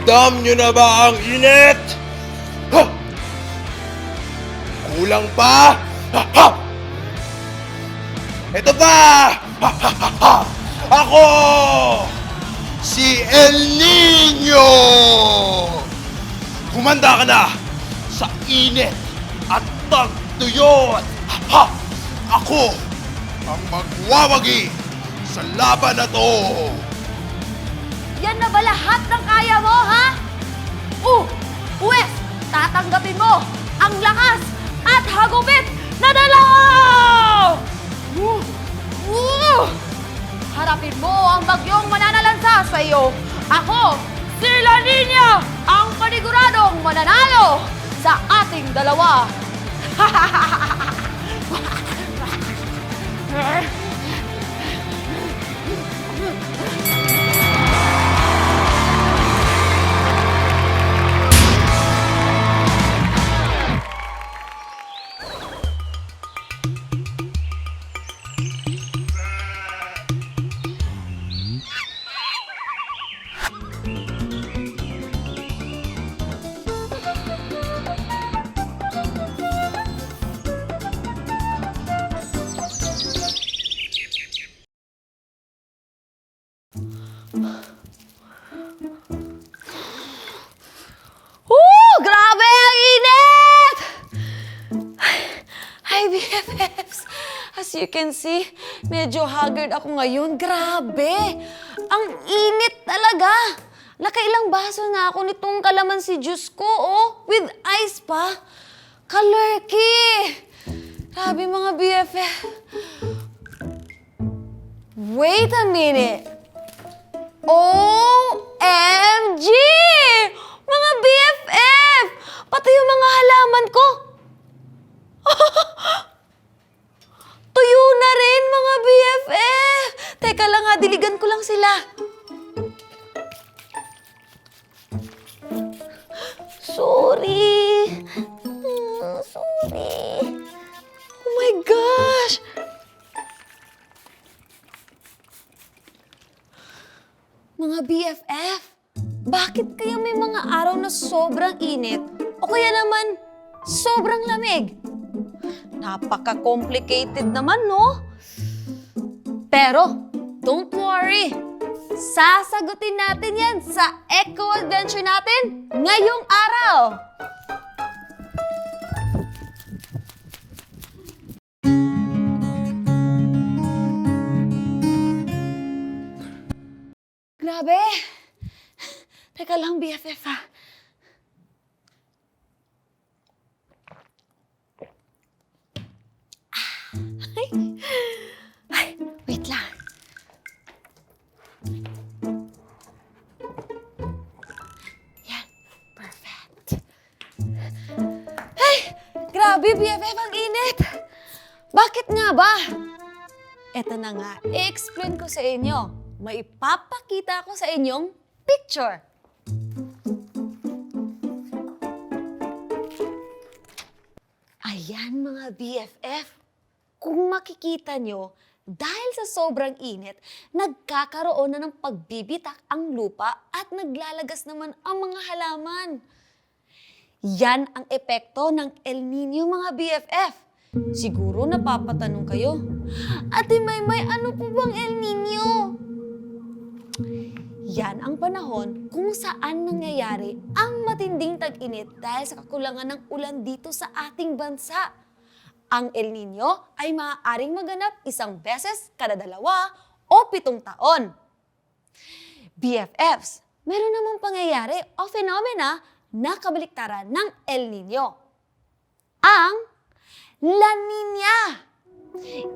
Ramdam nyo na ba ang init? Ha! Kulang pa? Ha! Ha! Ito pa! Ha! Ha! Ha! Ha! Ako! Si El Nino! Kumanda ka na sa init at tagtuyot! Ha! Ha! Ako ang magwawagi sa laban na to! Yan na ba lahat ng kaya mo, ha? Huwes, tatanggapin mo ang lakas at hagupit na dalaw! Harapin mo ang bagyong mananalansa sa iyo. Ako, si La Nina, ang paniguradong mananalo sa ating dalawa. Grabe ang init! Hi, BFFs! As you can see, medyo haggard ako ngayon. Grabe! Ang init talaga! Nakailang baso na ako nitong kalamansi juice ko, oh! With ice pa! Kalurky! Grabe mga BFF! Wait a minute! OMG! Mga BFF! Pati yung mga halaman ko! Tuyo na rin, mga BFF! Teka lang ha, diligan ko lang sila. Sorry. Sorry. Oh my gosh! Mga BFF, bakit kaya may mga araw na sobrang init o kaya naman sobrang lamig? Napaka-complicated naman, no? Pero, don't worry. Sasagutin natin yan sa Eco Adventure natin ngayong araw. Grabe! Teka lang, BFF, ha? Ay, wait lang. Yan, perfect. Ay, grabe, BFF, ang init! Bakit nga ba? Eto na nga, i-explain ko sa inyo. May ipapakita ko sa inyong picture. Ayan mga BFF. Kung makikita nyo, dahil sa sobrang init, nagkakaroon na ng pagbibitak ang lupa at naglalagas naman ang mga halaman. Yan ang epekto ng El Nino mga BFF. Siguro napapatanong kayo, Ate Maymay, ano po bang El Nino? Yan ang panahon kung saan nangyayari ang matinding tag-init dahil sa kakulangan ng ulan dito sa ating bansa. Ang El Nino ay maaaring maganap 1 beses kada 2 o 7 taon. BFFs, meron namang pangyayari o phenomena na kabaliktaran ng El Nino. Ang La Nina.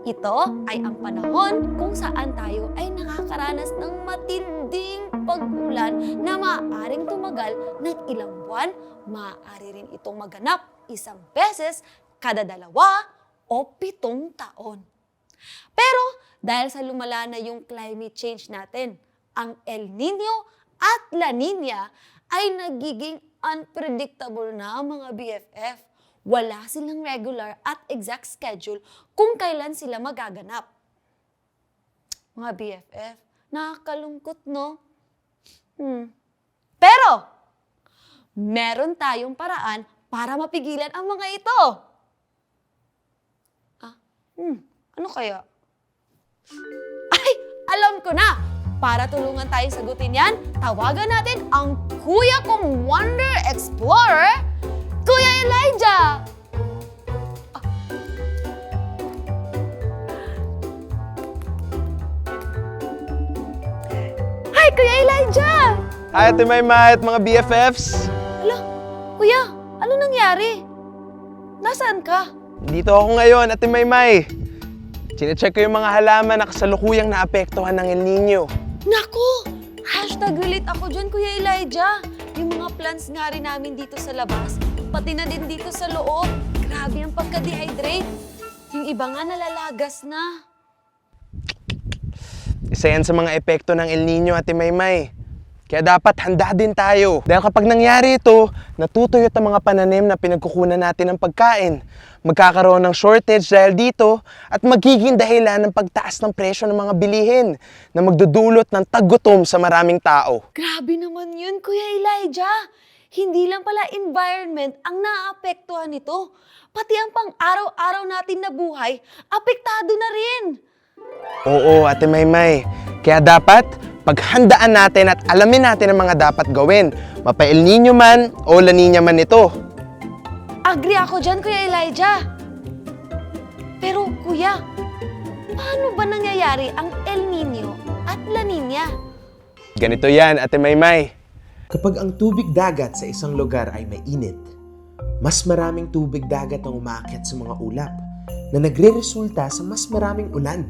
Ito ay ang panahon kung saan tayo ay nakakaranas ng matinding pag-ulan na maaaring tumagal ng ilang buwan, maaari rin itong maganap 1 beses kada 2 o 7 taon. Pero dahil sa lumala na yung climate change natin, ang El Nino at La Nina ay nagiging unpredictable na mga BFF. Wala silang regular at exact schedule kung kailan sila magaganap. Mga BFF, nakakalungkot, no? Pero, meron tayong paraan para mapigilan ang mga ito. Ano kaya? Ay, alam ko na! Para tulungan tayong sagutin yan, tawagan natin ang kuya kong Wonder Explorer, Kuya Elijah! Hi, Kuya Elijah! Hi, Ate Maymay at mga BFFs! Hala, kuya, ano nangyari? Nasaan ka? Dito ako ngayon, Ate Maymay. Chine-check ko yung mga halaman na kasalukuyang naapektuhan ng El Nino. Naku! #relate ako dyan, Kuya Elijah. Yung mga plants nga rin namin dito sa labas, pati na din dito sa loob. Grabe ang pagka-dehydrate. Yung iba nga nalalagas na. Isa yan sa mga epekto ng El Nino, Ate Maymay. Kaya dapat handa din tayo. Dahil kapag nangyari ito, natutuyot ang mga pananim na pinagkukunan natin ng pagkain. Magkakaroon ng shortage dahil dito at magiging dahilan ng pagtaas ng presyo ng mga bilihin na magdudulot ng taggutom sa maraming tao. Grabe naman yun, Kuya Elijah. Hindi lang pala environment ang naapektuhan nito. Pati ang pang-araw-araw natin na buhay, apektado na rin. Oo, Ate Maymay. Kaya dapat paghandaan natin at alamin natin ang mga dapat gawin. Mapa-El Nino man o La Nina man ito. Agree ako dyan, Kuya Elijah. Pero, Kuya, paano ba nangyayari ang El Nino at La Nina? Ganito yan, Ate Maymay. Kapag ang tubig dagat sa isang lugar ay mainit, mas maraming tubig dagat ang umaakyat sa mga ulap na nagre-resulta sa mas maraming ulan.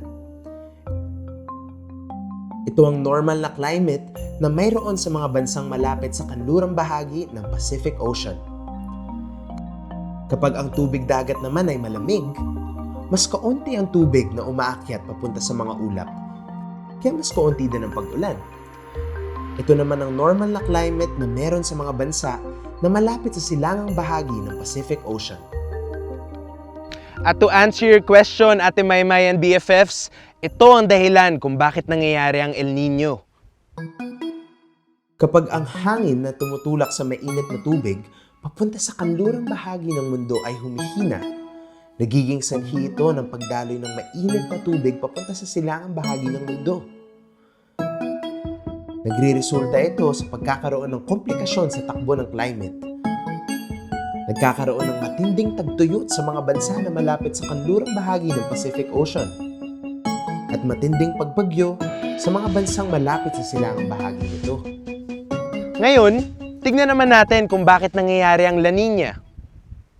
Ito ang normal na climate na mayroon sa mga bansang malapit sa kanlurang bahagi ng Pacific Ocean. Kapag ang tubig dagat naman ay malamig, mas kaunti ang tubig na umaakyat papunta sa mga ulap, kaya mas kaunti din ang pag-ulan. Ito naman ang normal na climate na meron sa mga bansa na malapit sa silangang bahagi ng Pacific Ocean. At to answer your question, Ate Maymay and BFFs, ito ang dahilan kung bakit nangyayari ang El Nino. Kapag ang hangin na tumutulak sa mainit na tubig papunta sa kanlurang bahagi ng mundo ay humihina, nagiging sanhi ito ng pagdaloy ng mainit na tubig papunta sa silangang bahagi ng mundo. Nagre-resulta ito sa pagkakaroon ng komplikasyon sa takbo ng climate. Nagkakaroon ng matinding tagtuyot sa mga bansa na malapit sa kanlurang bahagi ng Pacific Ocean at matinding pagbagyo sa mga bansang malapit sa silangang bahagi nito. Ngayon, tignan naman natin kung bakit nangyayari ang La Nina.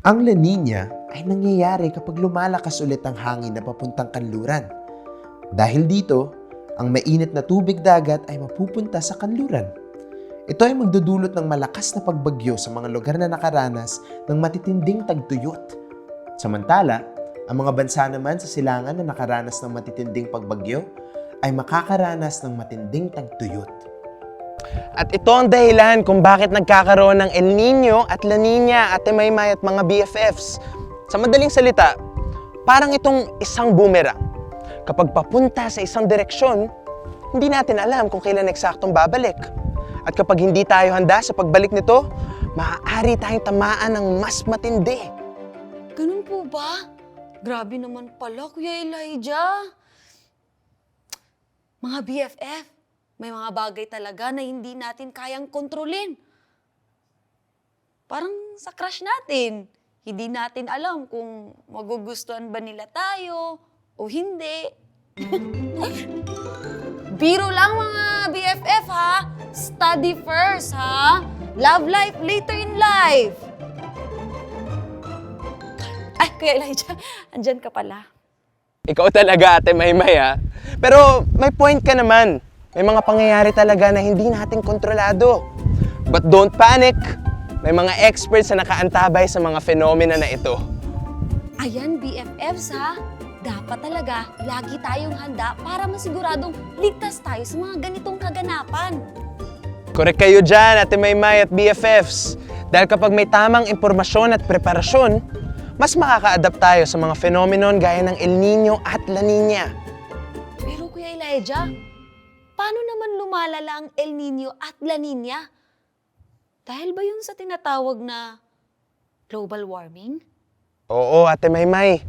Ang La Nina ay nangyayari kapag lumalakas ulit ang hangin na papuntang kanluran. Dahil dito, ang mainit na tubig dagat ay mapupunta sa kanluran. Ito ay magdudulot ng malakas na pagbagyo sa mga lugar na nakaranas ng matitinding tagtuyot. Samantala, ang mga bansa naman sa silangan na nakaranas ng matitinding pagbagyo ay makakaranas ng matinding tagtuyot. At ito ang dahilan kung bakit nagkakaroon ng El Nino at La Nina, Ate Maymay at mga BFFs. Sa madaling salita, parang itong isang boomerang. Kapag papunta sa isang direksyon, hindi natin alam kung kailan eksaktong babalik. At kapag hindi tayo handa sa pagbalik nito, maaari tayong tamaan ng mas matindi. Ganun po ba? Grabe naman pala, Kuya Elijah. Mga BFF, may mga bagay talaga na hindi natin kayang kontrolin. Parang sa crush natin. Hindi natin alam kung magugustuhan ba nila tayo o hindi. Biro lang mga BFF ha. Study first ha. Love life later in life. Ay, Kuya Elijah, andyan ka pala. Ikaw talaga, Ate Maymay, ha? Pero may point ka naman. May mga pangyayari talaga na hindi natin kontrolado. But don't panic. May mga experts na nakaantabay sa mga phenomena na ito. Ayan, BFFs ha. Dapat talaga lagi tayong handa para masiguradong ligtas tayo sa mga ganitong kaganapan. Correct kayo dyan, Ate Maymay at BFFs. Dahil kapag may tamang impormasyon at preparasyon, mas makaka-adapt tayo sa mga phenomenon gaya ng El Nino at La Nina. Pero Kuya Elijah, paano naman lumalala ang El Nino at La Nina? Dahil ba yun sa tinatawag na global warming? Oo, Ate Maymay.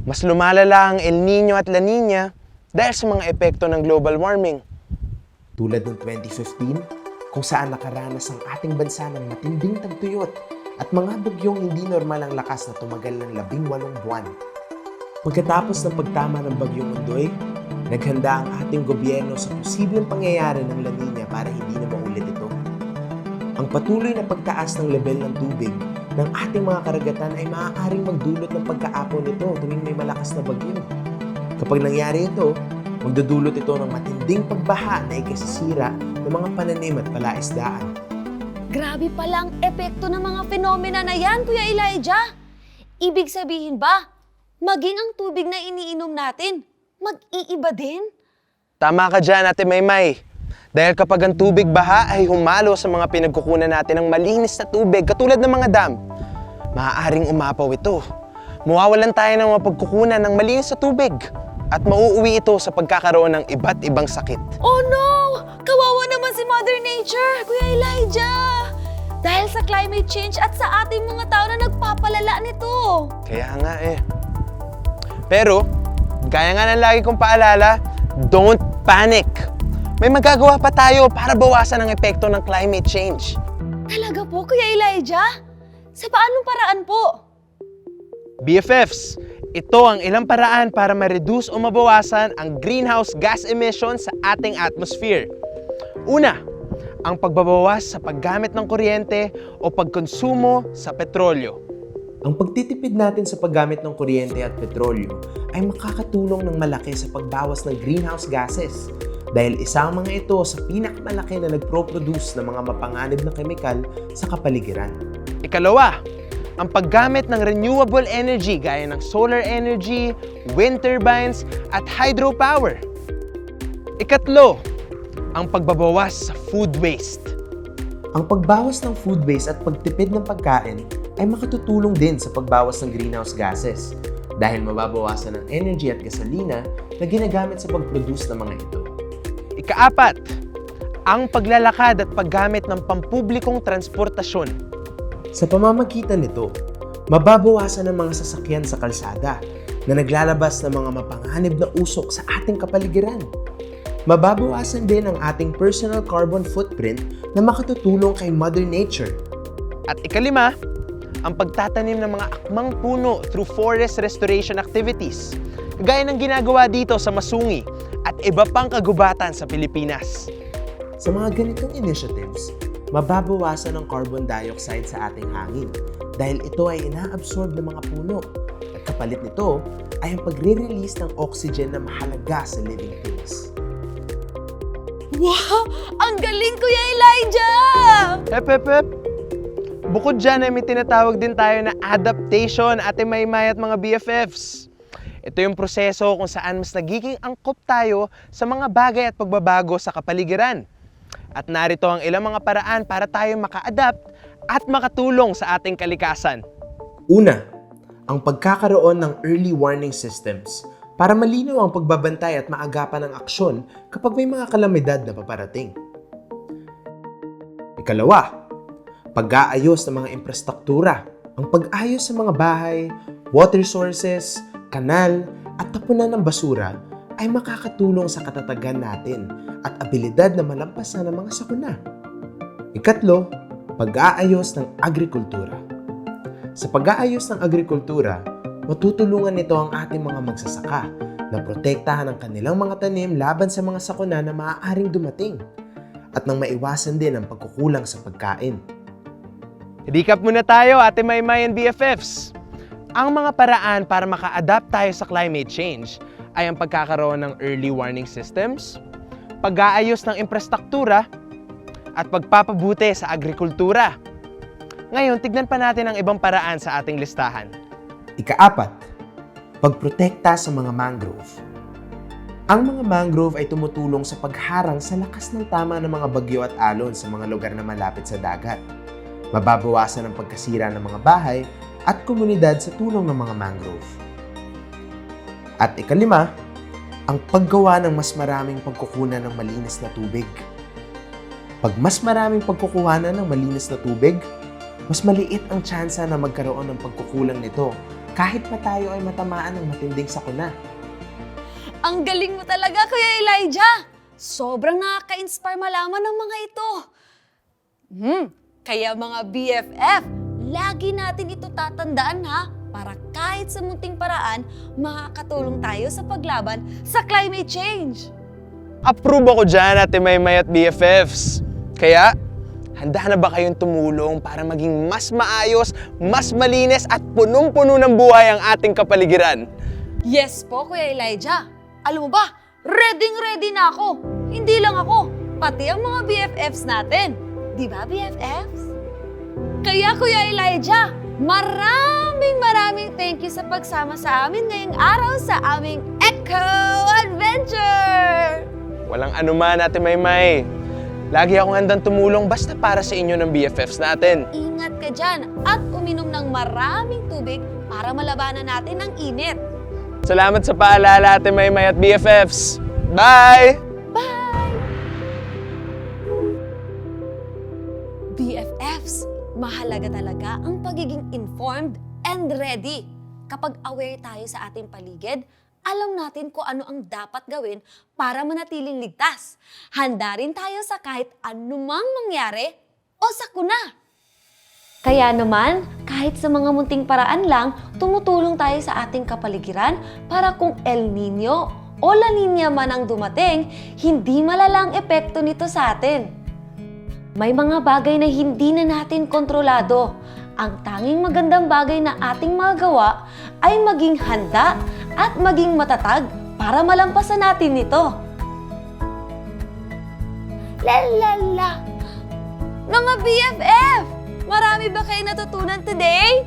Mas lumalala ang El Nino at La Nina dahil sa mga epekto ng global warming. Tulad ng 2015, kung saan nakaranas ang ating bansa ng matinding tagtuyot at mga bagyong hindi normal ang lakas na tumagal ng 18 buwan. Pagkatapos ng pagtama ng bagyong Ondoy, naghanda ang ating gobyerno sa posibleng pangyayari ng La Nina para hindi na maulit ito. Ang patuloy na pagtaas ng level ng tubig ng ating mga karagatan ay maaaring magdulot ng pagkaapon nito tuwing may malakas na bagyo. Kapag nangyari ito, magdudulot ito ng matinding pagbaha na ikasisira ng mga pananim at palaisdaan. Grabe palang epekto ng mga fenomena na yan, Kuya Elijah. Ibig sabihin ba, maging ang tubig na iniinom natin, mag-iiba din? Tama ka dyan, Ate Maymay. Dahil kapag ang tubig baha ay humalo sa mga pinagkukunan natin ng malinis na tubig katulad ng mga dam, maaaring umapaw ito. Mawawalan tayo ng mapagkukunan ng malinis na tubig at mauuwi ito sa pagkakaroon ng iba't ibang sakit. Oh no! Kawawa naman si Mother Nature, Kuya Elijah! Dahil sa climate change at sa ating mga tao na nagpapalala nito. Kaya nga eh. Pero, gaya nga ng lagi kong paalala, don't panic! May magagawa pa tayo para bawasan ang epekto ng climate change. Talaga po, Kuya Elijah? Sa paanong paraan po? BFFs, ito ang ilang paraan para ma-reduce o mabawasan ang greenhouse gas emissions sa ating atmosphere. Una, ang pagbabawas sa paggamit ng kuryente o pagkonsumo sa petrolyo. Ang pagtitipid natin sa paggamit ng kuryente at petrolyo ay makakatulong ng malaki sa pagbawas ng greenhouse gases dahil isa ang mga ito sa pinakamalaki na nagpro-produce ng mga mapanganib na kemikal sa kapaligiran. Ikalawa, ang paggamit ng renewable energy gaya ng solar energy, wind turbines, at hydropower. Ikatlo, ang pagbabawas sa food waste. Ang pagbawas ng food waste at pagtipid ng pagkain ay makatutulong din sa pagbawas ng greenhouse gases dahil mababawasan ang energy at gasolina na ginagamit sa pag-produce ng mga ito. Ikaapat, ang paglalakad at paggamit ng pampublikong transportasyon. Sa pamamagitan nito, mababawasan ang mga sasakyan sa kalsada na naglalabas ng mga mapanganib na usok sa ating kapaligiran. Mababawasan din ang ating personal carbon footprint na makatutulong kay Mother Nature. At ikalima, ang pagtatanim ng mga akmang puno through forest restoration activities, gaya ng ginagawa dito sa Masungi at iba pang kagubatan sa Pilipinas. Sa mga ganitong initiatives, mababawasan ang carbon dioxide sa ating hangin dahil ito ay inaabsorb ng mga puno at kapalit nito ay ang pagre-release ng oxygen na mahalaga sa living things. Wow! Ang galing, Kuya Elijah! Hep. Bukod dyan ay may tinatawag din tayo na adaptation, Ate Maymay at mga BFFs. Ito yung proseso kung saan mas nagiging angkop tayo sa mga bagay at pagbabago sa kapaligiran. At narito ang ilang mga paraan para tayo maka-adapt at makatulong sa ating kalikasan. Una, ang pagkakaroon ng early warning systems para malinaw ang pagbabantay at maagapan ng aksyon kapag may mga kalamidad na paparating. Ikalawa, pag-aayos ng mga infrastruktura. Ang pag-ayos sa mga bahay, water sources, kanal at tapunan ng basura ay makakatulong sa katatagan natin at abilidad na malampasan ang mga sakuna. Ikatlo, pag-aayos ng agrikultura. Sa pag-aayos ng agrikultura, matutulungan nito ang ating mga magsasaka na protektahan ang kanilang mga tanim laban sa mga sakuna na maaaring dumating at nang maiwasan din ang pagkukulang sa pagkain. Recap muna tayo, Ate Maymay and BFFs. Ang mga paraan para maka-adapt tayo sa climate change ay ang pagkakaroon ng early warning systems, pag-aayos ng infrastruktura, at pagpapabuti sa agrikultura. Ngayon, tignan pa natin ang ibang paraan sa ating listahan. Ikaapat, pagprotekta sa mga mangrove. Ang mga mangrove ay tumutulong sa pagharang sa lakas ng tama ng mga bagyo at alon sa mga lugar na malapit sa dagat. Mababawasan ang pagkasira ng mga bahay at komunidad sa tulong ng mga mangrove. At ikalima, ang paggawa ng mas maraming pagkukunan ng malinis na tubig. Pag mas maraming pagkukuhanan ng malinis na tubig, mas maliit ang tsansa na magkaroon ng pagkukulang nito kahit pa tayo ay matamaan ng matinding sakuna. Ang galing mo talaga, Kuya Elijah! Sobrang nakaka-inspire malaman ng mga ito. Kaya mga BFF, lagi natin ito tatandaan ha, para kahit sa munting paraan, makakatulong tayo sa paglaban sa climate change. Approve ako dyan, Ate Maymay at BFFs. Kaya, handa na ba kayong tumulong para maging mas maayos, mas malinis at punong-puno ng buhay ang ating kapaligiran? Yes po, Kuya Elijah. Alam mo ba, ready na ako. Hindi lang ako, pati ang mga BFFs natin. Di ba, BFFs? Kaya, Kuya Elijah, maraming thank you sa pagsama sa amin ngayong araw sa aming Eco Adventure! Walang anuman, Ate Maymay. Lagi akong handang tumulong basta para sa inyo ng BFFs natin. Ingat ka dyan at uminom ng maraming tubig para malabanan natin ang init. Salamat sa paalala, Ate Maymay at BFFs. Bye! Bye! BFFs, mahalaga talaga ang pagiging informed and ready. Kapag aware tayo sa ating paligid, alam natin kung ano ang dapat gawin para manatiling ligtas. Handa rin tayo sa kahit anumang mangyari o sakuna. Kaya naman, kahit sa mga munting paraan lang, tumutulong tayo sa ating kapaligiran para kung El Nino o La Nina man ang dumating, hindi malalang epekto nito sa atin. May mga bagay na hindi na natin kontrolado. Ang tanging magandang bagay na ating magawa ay maging handa at maging matatag para malampasan natin ito. La! Mga BFF! Marami ba kayo natutunan today?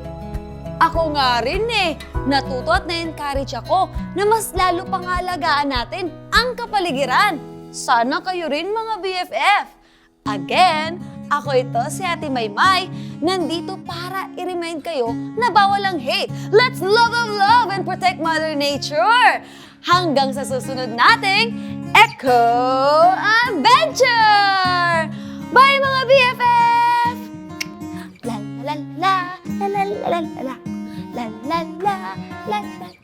Ako nga rin eh. Natuto at na-encourage ako na mas lalo pangalagaan natin ang kapaligiran. Sana kayo rin mga BFF. Again, ako ito si Ate Maymay. Nandito para i-remind kayo na bawal ang hate. Let's love and protect Mother Nature. Hanggang sa susunod nating Eco Adventure! Bye mga BFF! La la la la la la la la la la la la la la